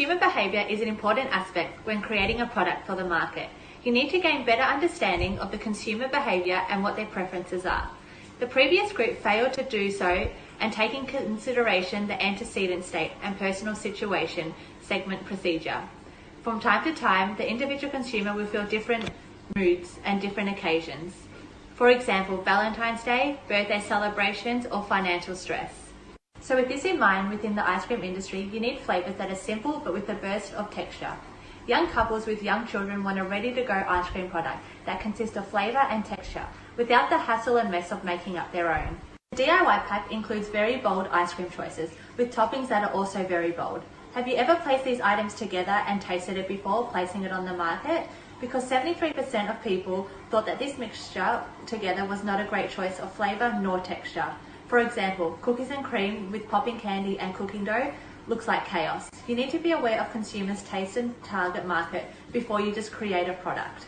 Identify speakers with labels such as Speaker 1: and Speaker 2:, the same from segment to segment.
Speaker 1: Consumer behaviour is an important aspect when creating a product for the market. You need to gain better understanding of the consumer behaviour and what their preferences are. The previous group failed to do so and take into consideration the antecedent state and personal situation segment procedure. From time to time, the individual consumer will feel different moods and different occasions. For example, Valentine's Day, birthday celebrations, or financial stress. So with this in mind, within the ice cream industry, you need flavours that are simple but with a burst of texture. Young couples with young children want a ready-to-go ice cream product that consists of flavour and texture, without the hassle and mess of making up their own. The DIY pack includes very bold ice cream choices, with toppings that are also very bold. Have you ever placed these items together and tasted it before placing it on the market? Because 73% of people thought that this mixture together was not a great choice of flavour nor texture. For example, cookies and cream with popping candy and cooking dough looks like chaos. You need to be aware of consumers' taste and target market before you just create a product.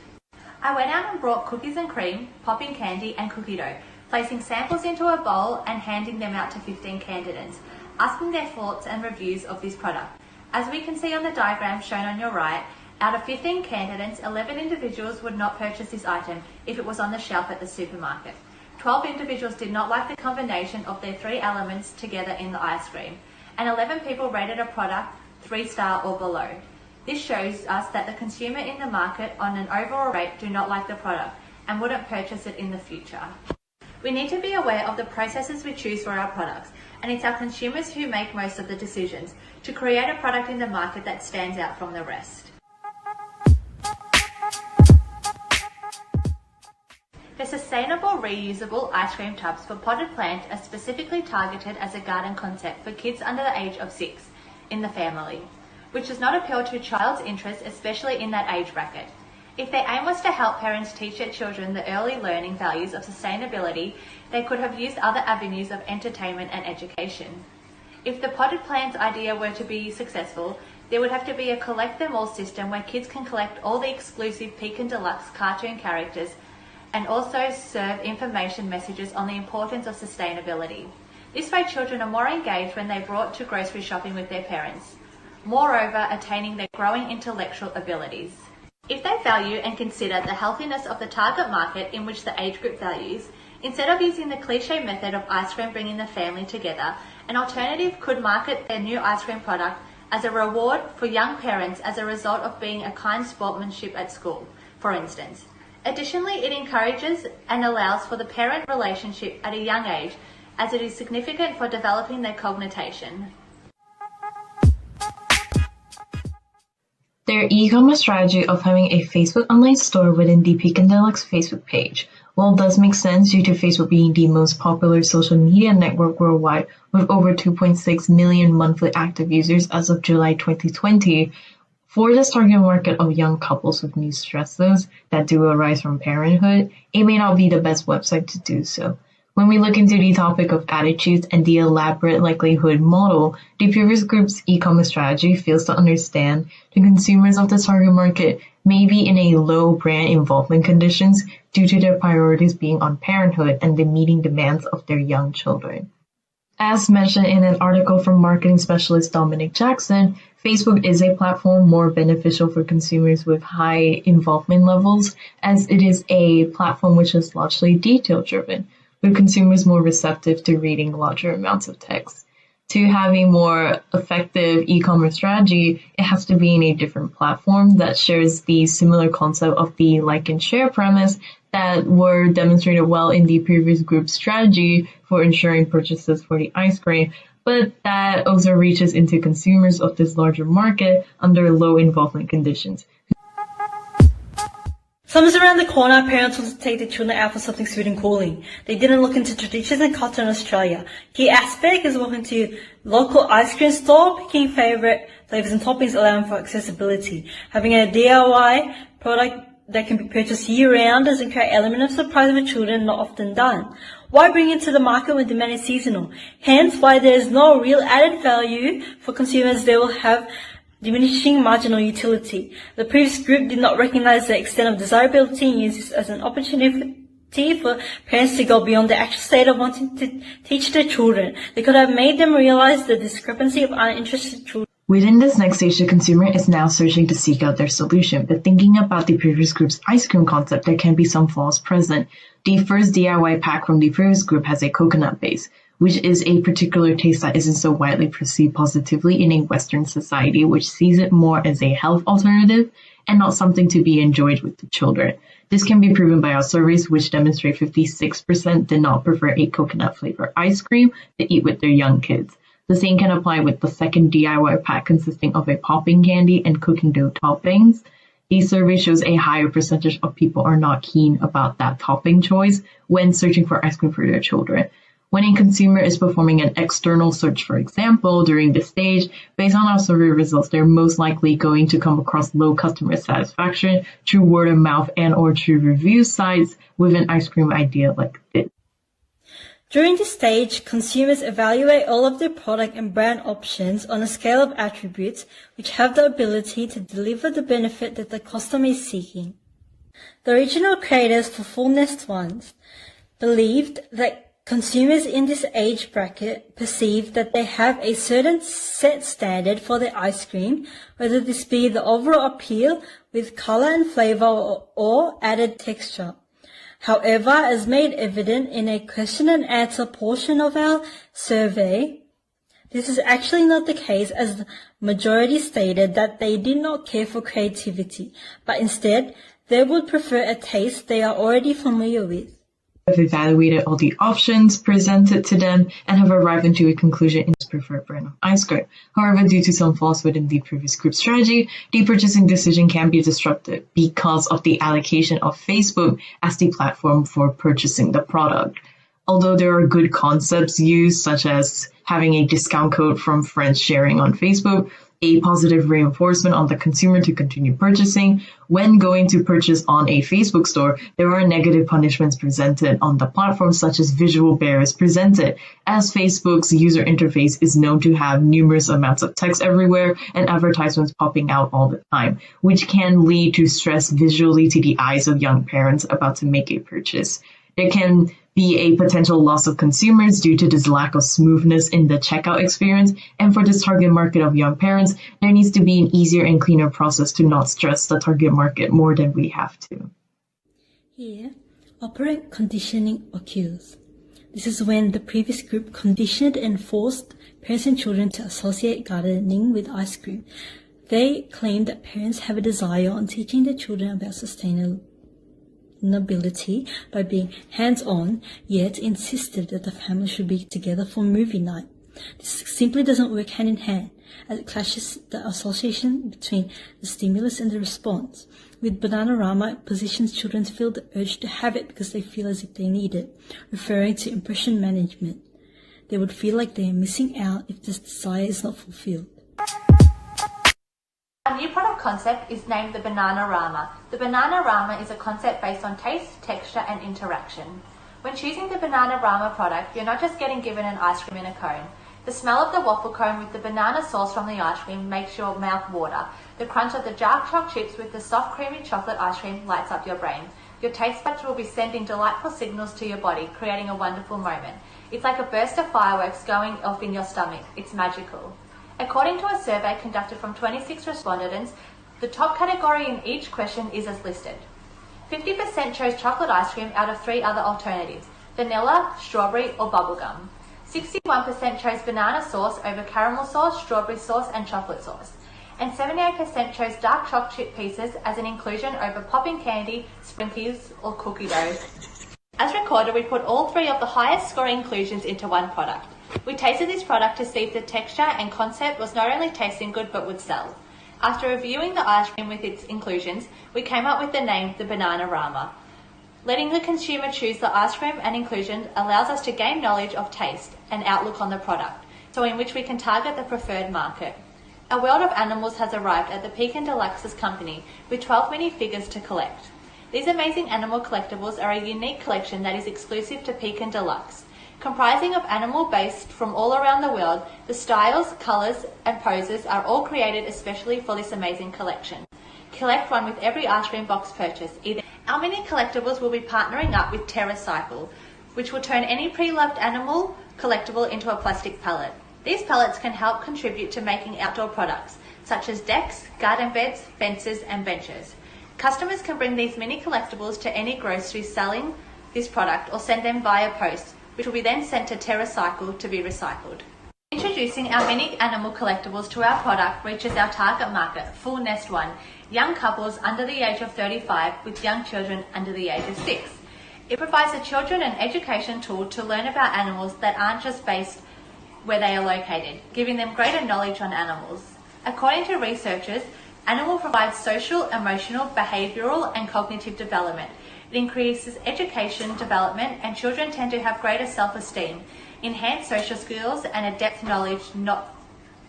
Speaker 1: I went out and brought cookies and cream, popping candy and cookie dough, placing samples into a bowl and handing them out to 15 candidates, asking their thoughts and reviews of this product. As we can see on the diagram shown on your right, out of 15 candidates, 11 individuals would not purchase this item if it was on the shelf at the supermarket. 12 individuals did not like the combination of their three elements together in the ice cream, and 11 people rated a product 3-star or below. This shows us that the consumer in the market on an overall rate do not like the product and wouldn't purchase it in the future. We need to be aware of the processes we choose for our products, and it's our consumers who make most of the decisions to create a product in the market that stands out from the rest. The sustainable reusable ice cream tubs for potted plants are specifically targeted as a garden concept for kids under the age of 6 in the family, which does not appeal to a child's interest, especially in that age bracket. If their aim was to help parents teach their children the early learning values of sustainability, they could have used other avenues of entertainment and education. If the potted plants idea were to be successful, there would have to be a collect them all system where kids can collect all the exclusive Pekin Deluxe cartoon characters and also serve information messages on the importance of sustainability. This way children are more engaged when they're brought to grocery shopping with their parents, moreover attaining their growing intellectual abilities. If they value and consider the healthiness of the target market in which the age group values, instead of using the cliche method of ice cream bringing the family together, an alternative could market their new ice cream product as a reward for young parents as a result of being a kind sportsmanship at school, for instance. Additionally, it encourages and allows for the parent relationship at a young age, as it is significant for developing their cognition.
Speaker 2: Their e-commerce strategy of having a Facebook online store within the Pekin Deluxe Facebook page, while does make sense due to Facebook being the most popular social media network worldwide with over 2.6 million monthly active users as of July 2020, for this target market of young couples with new stresses that do arise from parenthood, it may not be the best website to do so. When we look into the topic of attitudes and the elaborate likelihood model, the previous group's e-commerce strategy fails to understand the consumers of the target market may be in a low brand involvement conditions due to their priorities being on parenthood and the meeting demands of their young children. As mentioned in an article from marketing specialist Dominic Jackson, Facebook is a platform more beneficial for consumers with high involvement levels, as it is a platform which is largely detail-driven, with consumers more receptive to reading larger amounts of text. To have a more effective e-commerce strategy, it has to be in a different platform that shares the similar concept of the like and share premise that were demonstrated well in the previous group's strategy for ensuring purchases for the ice cream, but that also reaches into consumers of this larger market under low involvement conditions.
Speaker 3: Summer's around the corner, parents want to take their children out for something sweet and cooling. They didn't look into traditions and culture in Australia. Key aspect is walking to local ice cream store, picking favourite flavours and toppings, allowing for accessibility. Having a DIY product that can be purchased year-round doesn't create an element of surprise for children, not often done. Why bring it to the market when demand is seasonal? Hence why there is no real added value for consumers. They will have diminishing marginal utility. The previous group did not recognize the extent of desirability and use this as an opportunity for parents to go beyond the actual state of wanting to teach their children. They could have made them realize the discrepancy of uninterested children.
Speaker 2: Within this next stage, the consumer is now searching to seek out their solution, but thinking about the previous group's ice cream concept, there can be some flaws present. The first DIY pack from the previous group has a coconut base, which is a particular taste that isn't so widely perceived positively in a Western society, which sees it more as a health alternative and not something to be enjoyed with the children. This can be proven by our surveys, which demonstrate 56% did not prefer a coconut flavored ice cream to eat with their young kids. The same can apply with the second DIY pack consisting of a popping candy and cooking dough toppings. The survey shows a higher percentage of people are not keen about that topping choice when searching for ice cream for their children. When a consumer is performing an external search, for example, during this stage, based on our survey results, they're most likely going to come across low customer satisfaction through word of mouth and or through review sites with an ice cream idea like this.
Speaker 3: During this stage, consumers evaluate all of their product and brand options on a scale of attributes which have the ability to deliver the benefit that the customer is seeking. The original creators for Full Nest Ones believed that consumers in this age bracket perceive that they have a certain set standard for their ice cream, whether this be the overall appeal with color and flavor or added texture. However, as made evident in a question and answer portion of our survey, this is actually not the case, as the majority stated that they did not care for creativity, but instead they would prefer a taste they are already familiar with.
Speaker 2: Have evaluated all the options presented to them and have arrived into a conclusion in its preferred brand of ice cream. However, due to some flaws within the previous group strategy, the purchasing decision can be disrupted because of the allocation of Facebook as the platform for purchasing the product. Although there are good concepts used, such as having a discount code from friends sharing on Facebook, a positive reinforcement on the consumer to continue purchasing. When going to purchase on a Facebook store, there are negative punishments presented on the platform, such as visual barriers presented, as Facebook's user interface is known to have numerous amounts of text everywhere and advertisements popping out all the time, which can lead to stress visually to the eyes of young parents about to make a purchase. There can be a potential loss of consumers due to this lack of smoothness in the checkout experience, and for this target market of young parents, there needs to be an easier and cleaner process to not stress the target market more than we have to.
Speaker 3: Here, operant conditioning occurs. This is when the previous group conditioned and forced parents and children to associate gardening with ice cream. They claim that parents have a desire on teaching their children about sustainability by being hands-on, yet insisted that the family should be together for movie night. This simply doesn't work hand in hand, as it clashes the association between the stimulus and the response. With Bananarama, it positions children to feel the urge to have it because they feel as if they need it, referring to impression management. They would feel like they are missing out if this desire is not fulfilled.
Speaker 1: Our new product concept is named the Bananarama. The Bananarama is a concept based on taste, texture and interaction. When choosing the Bananarama product, you're not just getting given an ice cream in a cone. The smell of the waffle cone with the banana sauce from the ice cream makes your mouth water. The crunch of the dark chocolate chips with the soft creamy chocolate ice cream lights up your brain. Your taste buds will be sending delightful signals to your body, creating a wonderful moment. It's like a burst of fireworks going off in your stomach. It's magical. According to a survey conducted from 26 respondents, the top category in each question is as listed. 50% chose chocolate ice cream out of 3 other alternatives: vanilla, strawberry or bubblegum. 61% chose banana sauce over caramel sauce, strawberry sauce and chocolate sauce. And 78% chose dark chocolate chip pieces as an inclusion over popping candy, sprinkles or cookie dough. As recorded, we put all 3 of the highest scoring inclusions into one product. We tasted this product to see if the texture and concept was not only tasting good but would sell. After reviewing the ice cream with its inclusions, we came up with the name the Bananarama. Letting the consumer choose the ice cream and inclusions allows us to gain knowledge of taste and outlook on the product, so in which we can target the preferred market. A world of animals has arrived at the Pekin Deluxe's company with 12 minifigures to collect. These amazing animal collectibles are a unique collection that is exclusive to Pekin Deluxe. Comprising of animal based from all around the world, the styles, colours and poses are all created especially for this amazing collection. Collect one with every ice cream box purchase. Our mini collectibles will be partnering up with TerraCycle, which will turn any pre-loved animal collectible into a plastic pallet. These pellets can help contribute to making outdoor products, such as decks, garden beds, fences and benches. Customers can bring these mini collectibles to any grocery selling this product or send them via post, which will be then sent to TerraCycle to be recycled. Introducing our mini animal collectibles to our product reaches our target market, Full Nest 1, young couples under the age of 35 with young children under the age of 6. It provides the children an education tool to learn about animals that aren't just based where they are located, giving them greater knowledge on animals. According to researchers, animal provides social, emotional, behavioural and cognitive development. It increases education development and children tend to have greater self-esteem, enhanced social skills and a depth knowledge not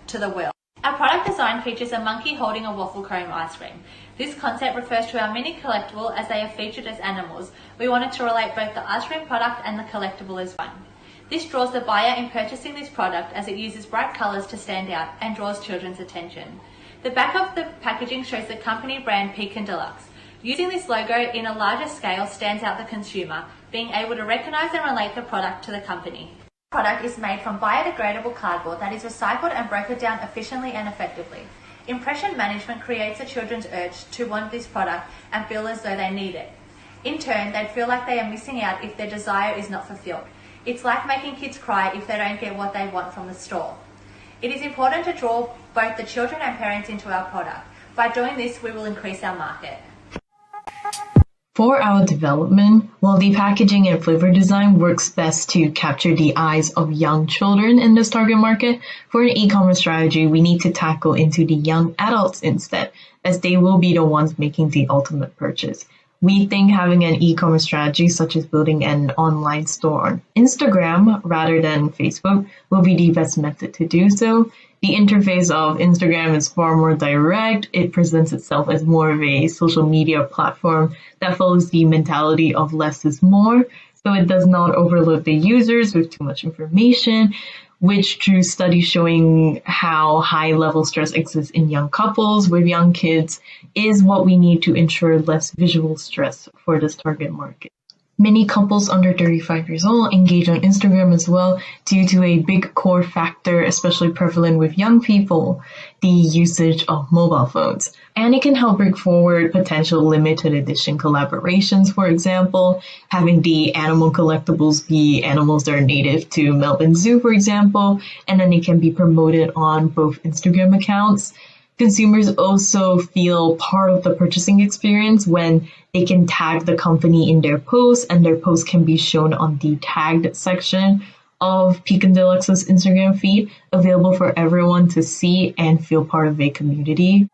Speaker 1: to the world. Our product design features a monkey holding a waffle cone ice cream. This concept refers to our mini collectible as they are featured as animals. We wanted to relate both the ice cream product and the collectible as one. This draws the buyer in purchasing this product as it uses bright colours to stand out and draws children's attention. The back of the packaging shows the company brand Pekin Deluxe. Using this logo in a larger scale stands out the consumer, being able to recognise and relate the product to the company. The product is made from biodegradable cardboard that is recycled and broken down efficiently and effectively. Impression management creates the children's urge to want this product and feel as though they need it. In turn, they feel like they are missing out if their desire is not fulfilled. It's like making kids cry if they don't get what they want from the store. It is important to draw both the children and parents into our product. By doing this, we will increase our market.
Speaker 2: For our development, while the packaging and flavor design works best to capture the eyes of young children in this target market, for an e-commerce strategy, we need to tackle into the young adults instead, as they will be the ones making the ultimate purchase. We think having an e-commerce strategy such as building an online store on Instagram rather than Facebook will be the best method to do so. The interface of Instagram is far more direct. It presents itself as more of a social media platform that follows the mentality of less is more, so it does not overload the users with too much information, which through studies showing how high-level stress exists in young couples with young kids is what we need to ensure less visual stress for this target market. Many couples under 35 years old engage on Instagram as well due to a big core factor, especially prevalent with young people, the usage of mobile phones. And it can help bring forward potential limited edition collaborations, for example, having the animal collectibles be animals that are native to Melbourne Zoo, for example, and then it can be promoted on both Instagram accounts. Consumers also feel part of the purchasing experience when they can tag the company in their posts, and their posts can be shown on the tagged section of Pekin Deluxe's Instagram feed, available for everyone to see and feel part of a community.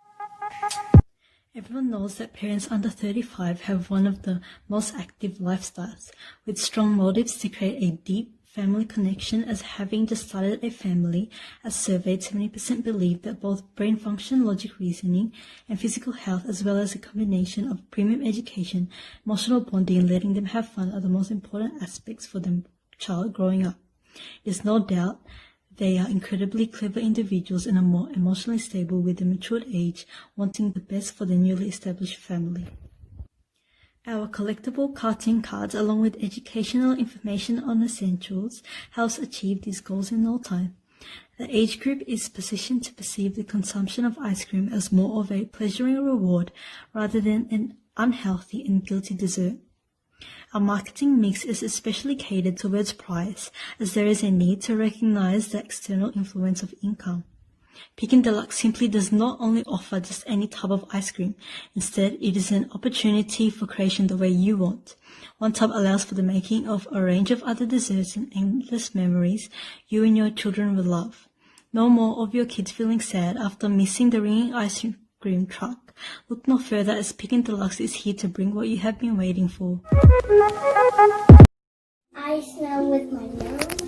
Speaker 3: Everyone knows that parents under 35 have one of the most active lifestyles, with strong motives to create a deep family connection. As having just started a family, as surveyed, 70% believe that both brain function, logic reasoning, and physical health, as well as a combination of premium education, emotional bonding, and letting them have fun are the most important aspects for their child growing up. There's no doubt they are incredibly clever individuals and are more emotionally stable with their matured age, wanting the best for their newly established family. Our collectible cartoon cards, along with educational information on essentials, helps achieve these goals in no time. The age group is positioned to perceive the consumption of ice cream as more of a pleasuring reward rather than an unhealthy and guilty dessert. Our marketing mix is especially catered towards price, as there is a need to recognize the external influence of income. Pekin Deluxe simply does not only offer just any tub of ice cream. Instead, it is an opportunity for creation the way you want. One tub allows for the making of a range of other desserts and endless memories you and your children will love. No more of your kids feeling sad after missing the ringing ice cream truck. Look no further, as Pekin Deluxe is here to bring what you have been waiting for.
Speaker 4: I smell with my nose.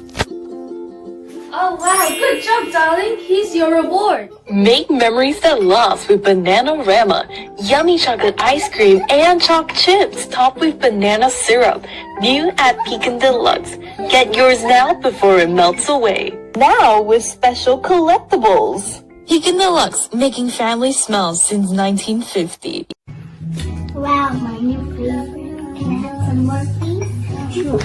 Speaker 5: Oh wow, good job, darling. Here's your reward.
Speaker 6: Make memories that last with Bananarama. Yummy chocolate ice cream and chalk chips topped with banana syrup. New at Pekin Deluxe. Get yours now before it melts away. Now with special collectibles. Pekin Deluxe, making family smiles since 1950.
Speaker 4: Wow, my new favorite. Can I have some more, please? Sure.